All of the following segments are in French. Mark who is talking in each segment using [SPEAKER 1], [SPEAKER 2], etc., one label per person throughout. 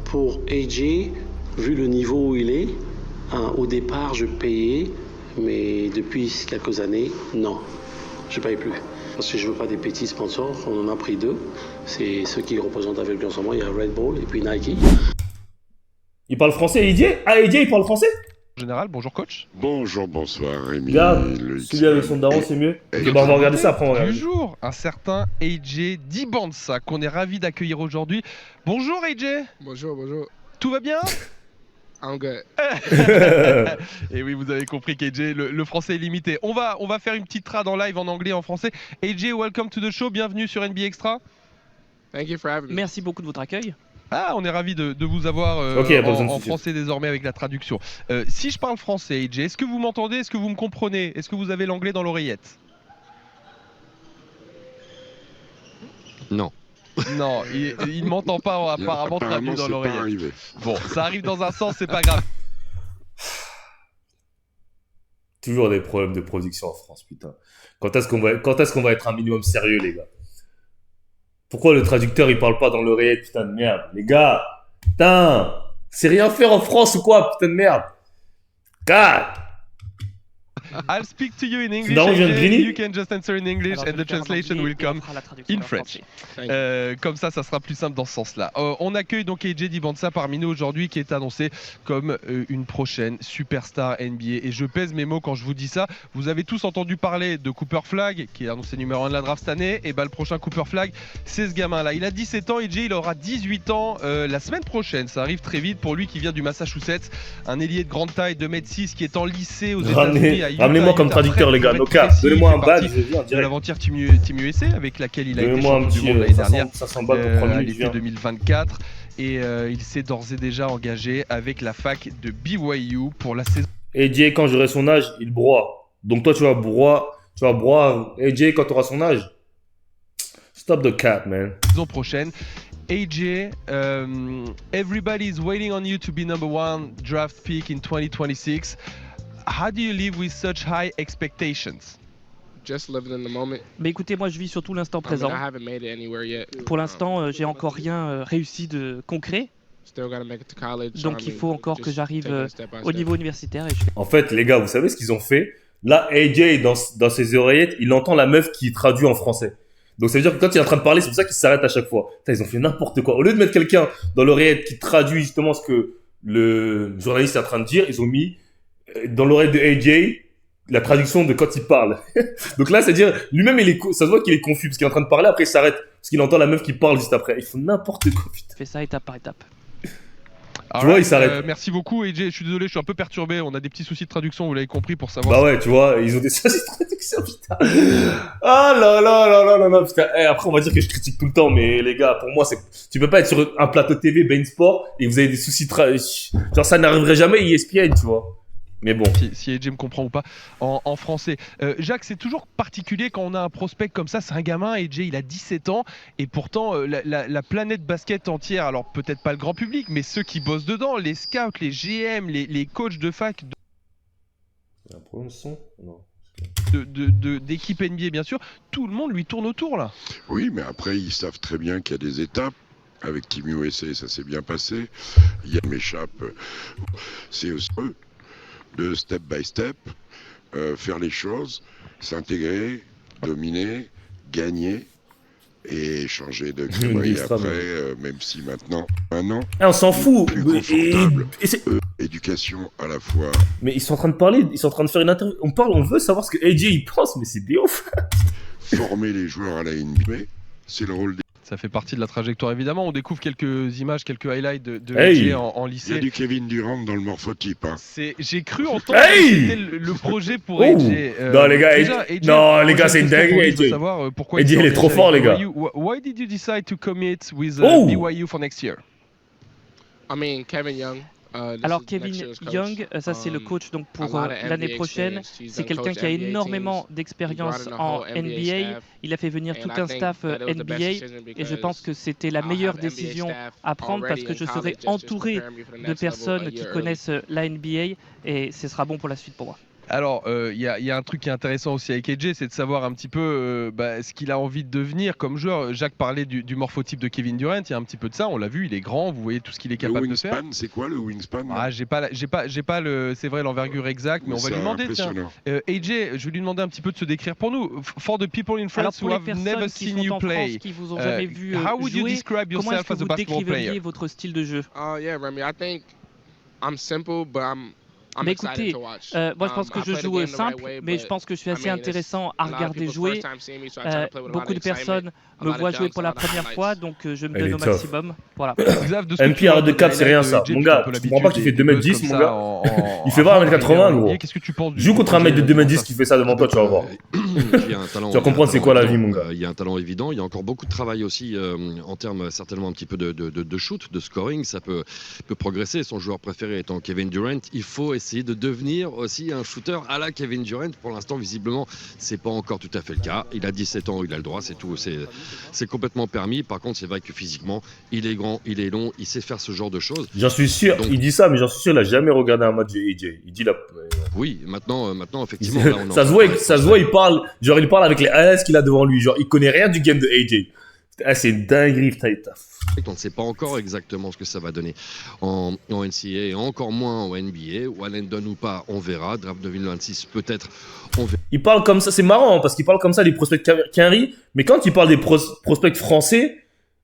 [SPEAKER 1] Pour AJ, vu le niveau où il est, au départ, je payais, mais depuis quelques années, non, je ne paye plus. Parce que je ne veux pas des petits sponsors, on en a pris 2. C'est ceux qui représentent avec lui en ce moment, il y a Red Bull et puis Nike.
[SPEAKER 2] Il parle français, AJ? Ah, AJ, il parle français?
[SPEAKER 3] Général, bonjour coach.
[SPEAKER 4] Bonjour, bonsoir Rémi.
[SPEAKER 2] Regarde, celui avec son daron, c'est mieux. Ok, bah on va regarder ça après, on va regarder.
[SPEAKER 3] Du jour, un certain AJ Dibandsa qu'on est ravi d'accueillir aujourd'hui. Bonjour AJ.
[SPEAKER 5] Bonjour, bonjour.
[SPEAKER 3] Tout va bien?
[SPEAKER 5] I'm good.
[SPEAKER 3] Et oui, vous avez compris qu'AJ, le français est limité. On va faire une petite trad en live en anglais et en français. AJ, welcome to the show, bienvenue sur NBA Extra.
[SPEAKER 5] Thank you for having me.
[SPEAKER 6] Merci beaucoup de votre accueil.
[SPEAKER 3] Ah, on est ravi de vous avoir en français désormais avec la traduction. Si je parle français, AJ, est-ce que vous m'entendez? Est-ce que vous me comprenez? Est-ce que vous avez l'anglais dans l'oreillette?
[SPEAKER 4] Non.
[SPEAKER 3] Non, il ne m'entend pas apparemment traduit dans l'oreillette. Bon, ça arrive dans un sens, c'est pas grave.
[SPEAKER 2] Toujours des problèmes de production en France, putain. Quand est-ce qu'on va être un minimum sérieux, les gars? Pourquoi le traducteur il parle pas dans l'oreillette, putain de merde? Les gars, putain, c'est rien faire en France ou quoi, putain de merde? God!
[SPEAKER 3] I'll speak to you in English.
[SPEAKER 2] Non,
[SPEAKER 3] You can just answer in English and the translation will come in French. Comme ça sera plus simple dans ce sens-là. On accueille donc AJ Dibandsa parmi nous aujourd'hui qui est annoncé comme une prochaine superstar NBA. Et je pèse mes mots quand je vous dis ça. Vous avez tous entendu parler de Cooper Flagg qui est annoncé numéro 1 de la draft cette année. Et bah le prochain Cooper Flagg, c'est ce gamin-là. Il a 17 ans, AJ, il aura 18 ans la semaine prochaine. Ça arrive très vite pour lui qui vient du Massachusetts. Un ailier de grande taille, 2m6 qui est en lycée aux États-Unis.
[SPEAKER 2] Ramenez-moi comme traducteur, les gars. Noka, donnez-moi un badge.
[SPEAKER 3] De l'aventure Team USA avec laquelle il a été champion du monde l'année dernière, l'été 2024. Et il s'est d'ores et déjà engagé avec la fac de BYU pour la saison.
[SPEAKER 2] AJ, quand j'aurai son âge, il broie. Donc toi, tu vas broie AJ quand tu auras son âge. Stop the cap, man.
[SPEAKER 3] Saison prochaine. AJ, everybody is waiting on you to be number 1 draft pick in 2026. How do you live with such high expectations?
[SPEAKER 5] Just living in the moment.
[SPEAKER 6] Mais écoutez, moi je vis surtout l'instant présent.
[SPEAKER 5] I haven't made it anywhere yet.
[SPEAKER 6] Pour l'instant, j'ai encore rien réussi de concret.
[SPEAKER 5] Still gotta make it to college.
[SPEAKER 6] Donc il faut encore que j'arrive au niveau universitaire.
[SPEAKER 2] En fait, les gars, vous savez ce qu'ils ont fait? Là, AJ, dans ses oreillettes, il entend la meuf qui traduit en français. Donc ça veut dire que quand il est en train de parler, c'est pour ça qu'il s'arrête à chaque fois. Putain, ils ont fait n'importe quoi. Au lieu de mettre quelqu'un dans l'oreillette qui traduit justement ce que le journaliste est en train de dire, ils ont mis dans l'oreille de AJ la traduction de quand il parle. Donc là, c'est-à-dire, lui-même, ça se voit qu'il est confus parce qu'il est en train de parler, après il s'arrête parce qu'il entend la meuf qui parle juste après. Il faut n'importe quoi, putain.
[SPEAKER 6] Je fais ça étape par étape.
[SPEAKER 2] Tu vois, il s'arrête.
[SPEAKER 3] Merci beaucoup, AJ. Je suis désolé, je suis un peu perturbé. On a des petits soucis de traduction, vous l'avez compris, pour savoir.
[SPEAKER 2] Bah ouais, tu vois, ils ont des soucis de traduction, putain. Ah là là là là là là, putain. Après, on va dire que je critique tout le temps, mais les gars, pour moi, tu peux pas être sur un plateau TV, Bein Sport, et vous avez des soucis de traduction. Genre, ça n'arriverait jamais ESPN, tu vois. Mais bon.
[SPEAKER 3] Si AJ me comprend ou pas en français. Jacques, c'est toujours particulier quand on a un prospect comme ça. C'est un gamin, AJ, il a 17 ans. Et pourtant, la planète basket entière, alors peut-être pas le grand public, mais ceux qui bossent dedans, les scouts, les GM, les coachs de fac.
[SPEAKER 2] Il y a un problème de son? Non.
[SPEAKER 3] D'équipe NBA, bien sûr. Tout le monde lui tourne autour, là.
[SPEAKER 4] Oui, mais après, ils savent très bien qu'il y a des étapes. Avec Team USA, ça s'est bien passé. Il y a m'échappe. C'est aussi eux. De step by step, faire les choses, s'intégrer, dominer, gagner et changer de climat. Et après, même si maintenant, un an,
[SPEAKER 2] on s'en fout.
[SPEAKER 4] Plus confortable, éducation à la fois.
[SPEAKER 2] Mais ils sont en train de parler, ils sont en train de faire une interview. On veut savoir ce que AJ il pense, mais c'est des ouf.
[SPEAKER 4] Former les joueurs à la NBA, c'est le rôle des...
[SPEAKER 3] Ça fait partie de la trajectoire, évidemment. On découvre quelques images, quelques highlights de AJ en lycée.
[SPEAKER 4] Il y a du Kevin Durant dans le morphotype. Hein.
[SPEAKER 3] J'ai cru entendre que c'était le projet pour AJ.
[SPEAKER 2] Non, les gars, les gars, c'est une dinguerie, AJ. AJ, il est trop fort, les gars.
[SPEAKER 3] Why did you decide to commit with BYU for next year?
[SPEAKER 5] I mean, Kevin Young.
[SPEAKER 6] Alors Kevin Young, ça c'est le coach donc pour l'année prochaine. C'est quelqu'un qui a énormément d'expérience en NBA. Il a fait venir tout un staff NBA et je pense que c'était la meilleure décision à prendre parce que je serai entouré de personnes qui connaissent la NBA et ce sera bon pour la suite pour moi.
[SPEAKER 3] Alors, il y a un truc qui est intéressant aussi avec AJ, c'est de savoir un petit peu ce qu'il a envie de devenir comme joueur. Jacques parlait du morphotype de Kevin Durant, il y a un petit peu de ça, on l'a vu, il est grand, vous voyez tout ce qu'il est capable de faire.
[SPEAKER 4] Le wingspan, c'est quoi le wingspan?
[SPEAKER 3] J'ai pas c'est vrai l'envergure exacte, mais on va lui demander. Tiens, AJ, je vais lui demander un petit peu de se décrire pour nous. For the people in France who have never seen you play,
[SPEAKER 6] qui vous ont jamais vu
[SPEAKER 3] how would you
[SPEAKER 6] jouer,
[SPEAKER 3] describe
[SPEAKER 6] comment est-ce
[SPEAKER 3] yourself
[SPEAKER 6] que
[SPEAKER 3] as a
[SPEAKER 6] vous
[SPEAKER 3] basketball player?
[SPEAKER 6] décriveriez votre style de jeu?
[SPEAKER 5] Yeah, Remy, I think I'm simple, but I'm
[SPEAKER 6] écoutez, moi je pense que je joue simple, mais je pense que je suis assez intéressant à regarder jouer. Beaucoup de personnes me voient jouer pour la première fois, donc je me donne au maximum. Voilà.
[SPEAKER 2] MP arrête de cap, c'est rien ça. Mon gars, tu comprends pas qu'il fait 2m10, mon gars. Il fait voir 1m80, gros.
[SPEAKER 3] Qu'est-ce que tu penses?
[SPEAKER 2] Joue contre un mec de 2m10 qui fait ça devant toi, tu vas voir. Tu vas comprendre c'est quoi la vie, mon gars.
[SPEAKER 7] Il y a un talent évident, il y a encore beaucoup de travail aussi en termes certainement un petit peu de shoot, de scoring. Ça peut progresser. Son joueur préféré étant Kevin Durant. Il faut essayer de devenir aussi un shooter à la Kevin Durant. Pour l'instant, visiblement, c'est pas encore tout à fait le cas. Il a 17 ans, il a le droit, c'est tout. C'est complètement permis. Par contre, c'est vrai que physiquement, il est grand, il est long, il sait faire ce genre de choses.
[SPEAKER 2] J'en suis sûr. Donc, il dit ça, mais j'en suis sûr, il a jamais regardé un match de AJ. Il dit là.
[SPEAKER 7] Oui, maintenant, effectivement. Là,
[SPEAKER 2] ça se voit, il parle avec les AS qu'il a devant lui. Genre, il connaît rien du game de AJ. C'est une dinguerie,
[SPEAKER 7] on ne sait pas encore exactement ce que ça va donner en NCAA et encore moins en NBA. One donne ou pas, on verra. Draft 2026, peut-être, on verra.
[SPEAKER 2] Il parle comme ça, c'est marrant parce qu'il parle comme ça des prospects Quinry, mais quand il parle des prospects français,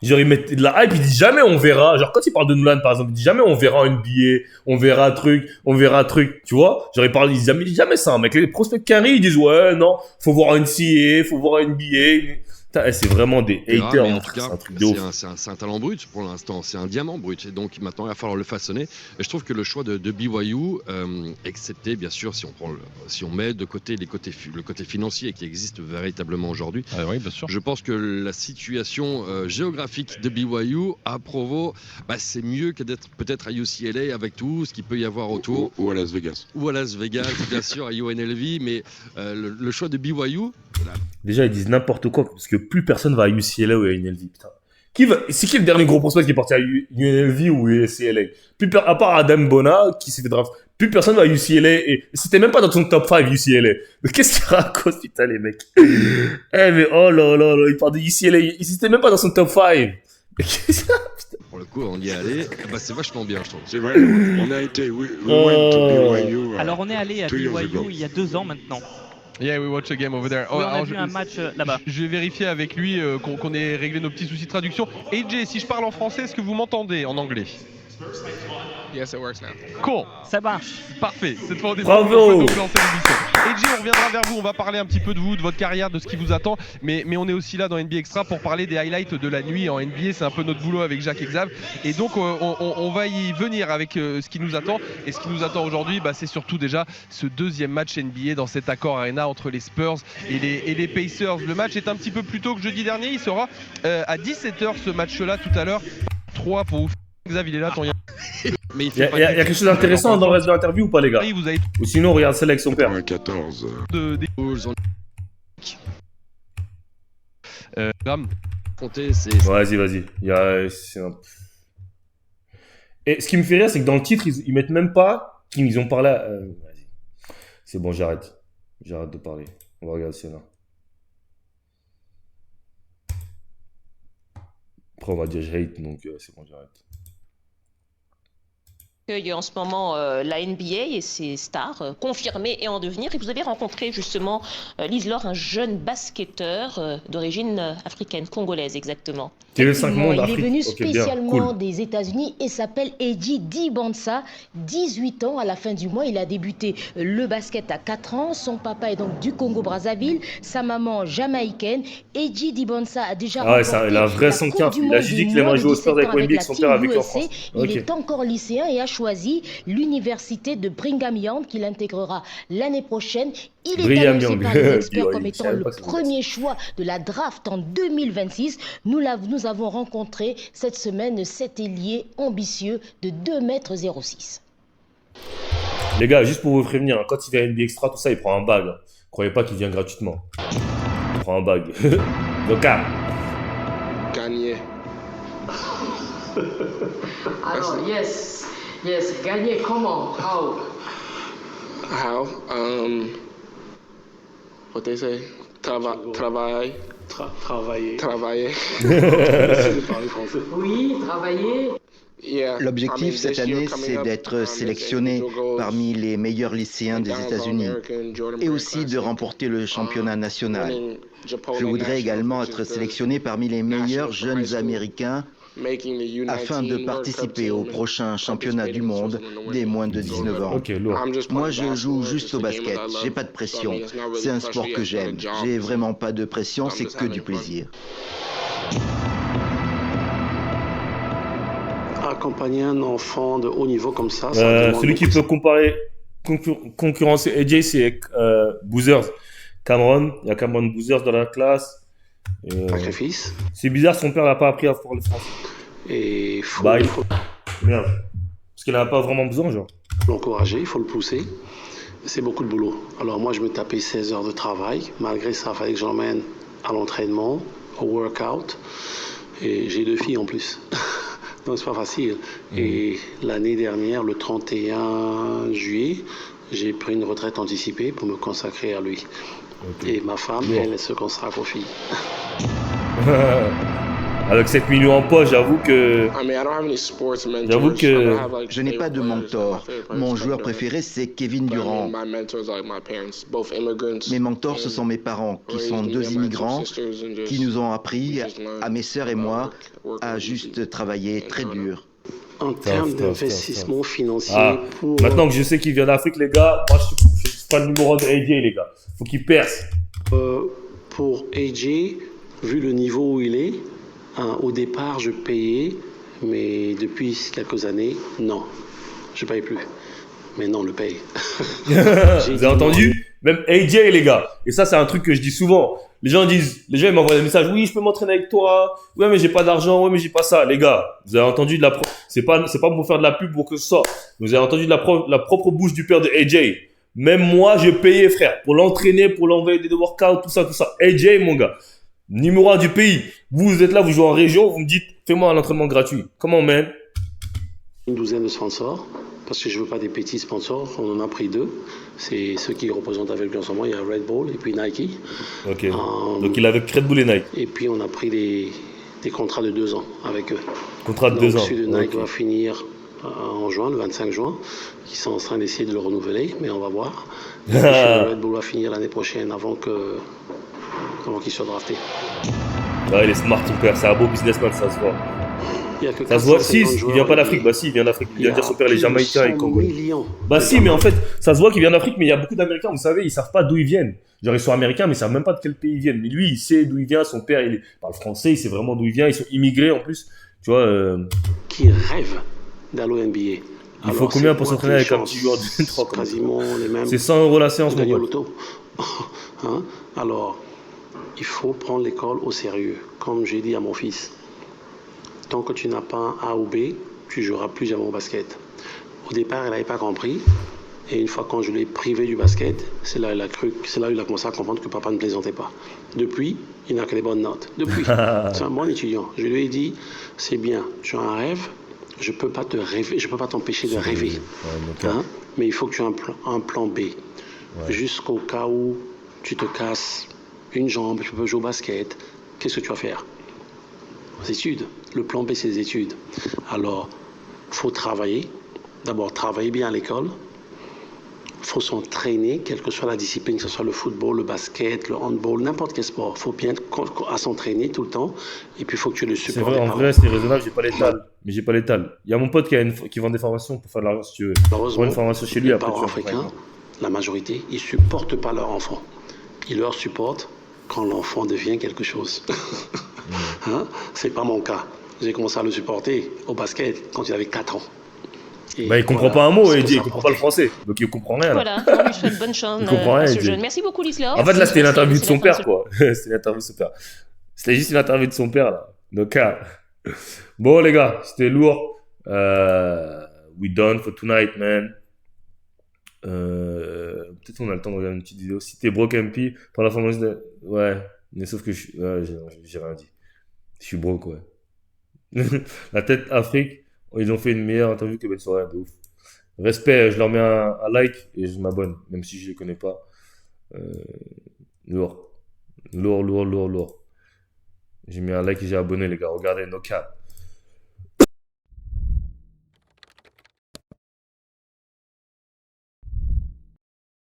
[SPEAKER 2] genre il met de la hype, il dit jamais on verra. Genre quand il parle de Nolan par exemple, il dit jamais on verra en NBA, on verra truc, tu vois. Genre il dit jamais ça, mec. Les prospects Quinry, ils disent ouais, non, faut voir en NCAA, faut voir en NBA. C'est vraiment des haters,
[SPEAKER 7] en tout cas, c'est un truc de ouf. C'est un talent brut pour l'instant, c'est un diamant brut. Et donc maintenant, il va falloir le façonner. Et je trouve que le choix de BYU, excepté bien sûr si on met de côté le côté financier qui existe véritablement aujourd'hui,
[SPEAKER 3] oui, bien sûr.
[SPEAKER 7] Je pense que la situation géographique de BYU à Provo, c'est mieux que d'être peut-être à UCLA avec tout ce qu'il peut y avoir autour.
[SPEAKER 4] Ou à Las Vegas.
[SPEAKER 7] Ou à Las Vegas, bien sûr, à UNLV. Mais le choix de BYU...
[SPEAKER 2] Déjà, ils disent n'importe quoi parce que plus personne va à UCLA ou à UNLV. Putain. C'est qui le dernier gros prospect qui est parti à UNLV ou UCLA? À part Adam Bona qui s'est fait draft. Plus personne va à UCLA et c'était même pas dans son top 5 UCLA. Mais qu'est-ce qu'il raconte, putain, les mecs? Mais oh là là là, il parle de UCLA. Il était même pas dans son top 5. Mais qu'est-ce que c'est ça?
[SPEAKER 7] Pour le coup, on y est allé. C'est vachement bien, je trouve.
[SPEAKER 4] C'est vrai, on a été. We went to BYU.
[SPEAKER 6] Alors, on est allé à BYU il y a 2 ans maintenant.
[SPEAKER 3] Yeah, we watch a game over there.
[SPEAKER 6] On a vu un match là-bas.
[SPEAKER 3] Je vais vérifier avec lui qu'on ait réglé nos petits soucis de traduction. AJ, si je parle en français, est-ce que vous m'entendez en anglais?
[SPEAKER 5] Yes, it works now.
[SPEAKER 3] Cool.
[SPEAKER 6] Ça marche.
[SPEAKER 3] Parfait. Cette fois, on est
[SPEAKER 2] bravo.
[SPEAKER 3] AJ, on reviendra vers vous. On va parler un petit peu de vous, de votre carrière, de ce qui vous attend. Mais on est aussi là dans NBA Extra pour parler des highlights de la nuit en NBA. C'est un peu notre boulot avec Jacques et Xav. Et donc, on va y venir avec ce qui nous attend. Et ce qui nous attend aujourd'hui, c'est surtout déjà ce deuxième match NBA dans cet accord Arena entre les Spurs et les Pacers. Le match est un petit peu plus tôt que jeudi dernier. Il sera à 17h ce match-là tout à l'heure. 3 pour vous. Xav, il est là, ton
[SPEAKER 2] mais il y a quelque chose d'intéressant dans le reste de l'interview ou pas, les gars? Ou sinon, regarde celle avec son père.
[SPEAKER 4] 14.
[SPEAKER 2] Vas-y. Et ce qui me fait rire, c'est que dans le titre, ils mettent même pas qu'ils ont parlé à... Vas-y. C'est bon, j'arrête de parler. On va regarder celle-là. Après, on va dire je hate, donc c'est bon, j'arrête.
[SPEAKER 8] En ce moment la NBA et ses stars confirmées et en devenir. Et vous avez rencontré justement Lise Laure, un jeune basketteur d'origine africaine, congolaise exactement.
[SPEAKER 2] Il est
[SPEAKER 9] venu spécialement des États-Unis et s'appelle Eddie Dibansa, 18 ans. À la fin du mois, il a débuté le basket à 4 ans. Son papa est donc du Congo-Brazzaville, sa maman jamaïcaine. Eddie Dibansa a déjà
[SPEAKER 2] remporté la vraie 115. Il a dit qu'il aimerait jouer au sport avec NBA avec son père avec en France.
[SPEAKER 9] Il est encore lycéen et a choisi l'université de Brigham Young qu'il intégrera l'année prochaine. Il est annoncé par les experts comme étant le premier choix de la draft en 2026. Nous avons rencontré cette semaine cet ailier ambitieux de 2,06 m.
[SPEAKER 2] Les gars, juste pour vous prévenir, quand il vient à NBA Extra, tout ça, il prend un bag. Croyez pas qu'il vient gratuitement. Il prend un bag. Loca.
[SPEAKER 5] Gagné.
[SPEAKER 10] Alors, yes, gagné comment? How?
[SPEAKER 5] How? What they say? Travailler.
[SPEAKER 1] Travailler.
[SPEAKER 9] Oui, travailler.
[SPEAKER 10] L'objectif cette année, c'est d'être sélectionné parmi les meilleurs lycéens des États-Unis et aussi de remporter le championnat national. Je voudrais également être sélectionné parmi les meilleurs jeunes Américains afin de participer au prochain championnat du monde des moins de 19 ans.
[SPEAKER 2] Ok, lourd.
[SPEAKER 10] Moi, je joue juste au basket, j'ai pas de pression. C'est un sport que j'aime. J'ai vraiment pas de pression, c'est que du plaisir.
[SPEAKER 1] Accompagner un enfant de haut niveau comme ça
[SPEAKER 2] celui qui peut concurrencer AJ, c'est Boozers. Cameron, il y a Cameron Boozers dans la classe.
[SPEAKER 1] Sacrifice.
[SPEAKER 2] C'est bizarre, son père n'a pas appris à faire le français.
[SPEAKER 1] Et
[SPEAKER 2] merde. Parce qu'il n'a pas vraiment besoin, genre.
[SPEAKER 1] L'encourager, il faut le pousser. C'est beaucoup de boulot. Alors moi, je me tapais 16 heures de travail. Malgré ça, il fallait que j'emmène à l'entraînement, au workout. Et j'ai 2 filles en plus. Donc c'est pas facile. Et l'année dernière, le 31 juillet, j'ai pris une retraite anticipée pour me consacrer à lui. Okay. Et ma femme, elle se consacre aux filles.
[SPEAKER 2] Avec 7 millions en poche, j'avoue que...
[SPEAKER 10] Je n'ai pas de mentor. Mon joueur préféré, c'est Kevin Durant. Mes mentors, ce sont mes parents, qui sont 2 immigrants, qui nous ont appris, à mes sœurs et moi, à juste travailler très dur.
[SPEAKER 1] En termes d'investissement financier pour...
[SPEAKER 2] Maintenant que je sais qu'il vient d'Afrique, les gars, moi, je suis pas le numéro de AJ, les gars. Faut qu'il perce.
[SPEAKER 1] Pour AJ, vu le niveau où il est, au départ, je payais, mais depuis quelques années, non, je paye plus. Maintenant, on le paye.
[SPEAKER 2] Vous avez entendu? Même AJ, les gars. Et ça, c'est un truc que je dis souvent. Les gens ils m'envoient des messages. Oui, je peux m'entraîner avec toi. Ouais, mais j'ai pas d'argent. Ouais, mais j'ai pas ça. Les gars, vous avez entendu c'est pas pour faire de la pub pour que ce soit. Vous avez entendu de la propre bouche du père de AJ. Même moi, je payais, frère, pour l'entraîner, pour l'envoyer des workouts, tout ça. AJ, mon gars. Numéro 1 du pays. Vous êtes là, vous jouez en région, vous me dites, fais-moi un entraînement gratuit. Comment, man?
[SPEAKER 1] Une 12aine de sponsors, parce que je veux pas des petits sponsors. On en a pris 2. C'est ceux qui représentent avec lui en ce moment. Il y a Red Bull et puis Nike.
[SPEAKER 2] Ok. Donc il est avec Red Bull et Nike.
[SPEAKER 1] Et puis on a pris des contrats de 2 ans avec eux.
[SPEAKER 2] Contrat de 2 ans.
[SPEAKER 1] Celui de Nike va finir en juin, le 25 juin. Ils sont en train d'essayer de le renouveler, mais on va voir. Et puis, Red Bull va finir l'année prochaine avant qu'il soit drafté.
[SPEAKER 2] Ouais, il est smart, son père. C'est un beau businessman, ça se voit. Ça se voit. Si, il vient pas d'Afrique. Bah si, il vient d'Afrique. Il vient dire son père, les Jamaïcains et Congolais. Bah si, mais en fait, ça se voit qu'il vient d'Afrique, mais il y a beaucoup d'Américains, vous savez, ils savent pas d'où ils viennent. Genre, ils sont américains, mais ils savent même pas de quel pays ils viennent. Mais lui, il sait d'où il vient. Son père, il parle français, il sait vraiment d'où il vient. Ils sont immigrés en plus. Tu vois.
[SPEAKER 1] Qui rêve d'aller au NBA.
[SPEAKER 2] Il faut combien pour s'entraîner avec un petit joueur de 23 comme ça? C'est 100 € la séance, mon pote.
[SPEAKER 1] Hein? Alors, il faut prendre l'école au sérieux. Comme j'ai dit à mon fils, tant que tu n'as pas un A ou B, tu joueras plus jamais au basket. Au départ, il n'avait pas compris. Et une fois quand je l'ai privé du basket, c'est là il a commencé à comprendre que papa ne plaisantait pas. Depuis, il n'a que des bonnes notes. Depuis, c'est un bon étudiant. Je lui ai dit, c'est bien, tu as un rêve, je peux pas t'empêcher de rêver. Hein? Mais il faut que tu aies un plan B. Ouais. Jusqu'au cas où tu te casses une jambe, tu peux jouer au basket, qu'est-ce que tu vas faire? Les études. Le plan B, c'est les études. Alors, il faut travailler. D'abord, travailler bien à l'école. Il faut s'entraîner, quelle que soit la discipline, que ce soit le football, le basket, le handball, n'importe quel sport. Il faut bien s'entraîner tout le temps. Et puis, il faut que tu le supportes.
[SPEAKER 2] C'est vrai, en vrai, c'est raisonnable. J'ai pas l'étal. Mais j'ai pas l'étal. Il y a mon pote qui vend des formations pour faire de l'argent, si tu veux. Pour une formation chez lui.
[SPEAKER 1] Les parents africains, la majorité, ils supportent pas leur enfant. Ils leur supportent quand l'enfant devient quelque chose. Hein? C'est pas mon cas. J'ai commencé à le supporter au basket quand il avait 4 ans.
[SPEAKER 2] Et il comprend pas un mot, et il comprend pas le français, donc il comprend rien.
[SPEAKER 8] Voilà, on lui souhaite bonne chance à ce jeune. Merci beaucoup, Lislaw.
[SPEAKER 2] En fait, là, c'était l'interview de son père, quoi. C'était l'interview de son père. C'était juste une interview de son père, là. Donc, bon, les gars, c'était lourd. We done for tonight, man. Peut-être on a le temps de regarder une petite vidéo. Si t'es broke MP, pour la formation de... Ouais, mais sauf que j'ai rien dit. Je suis broke, ouais. La tête Afrique, ils ont fait une meilleure interview que Ben Soria, de ouf. Respect, je leur mets un like et je m'abonne, même si je les connais pas. Lourd. Lourd. J'ai mis un like et j'ai abonné, les gars. Regardez, no cap.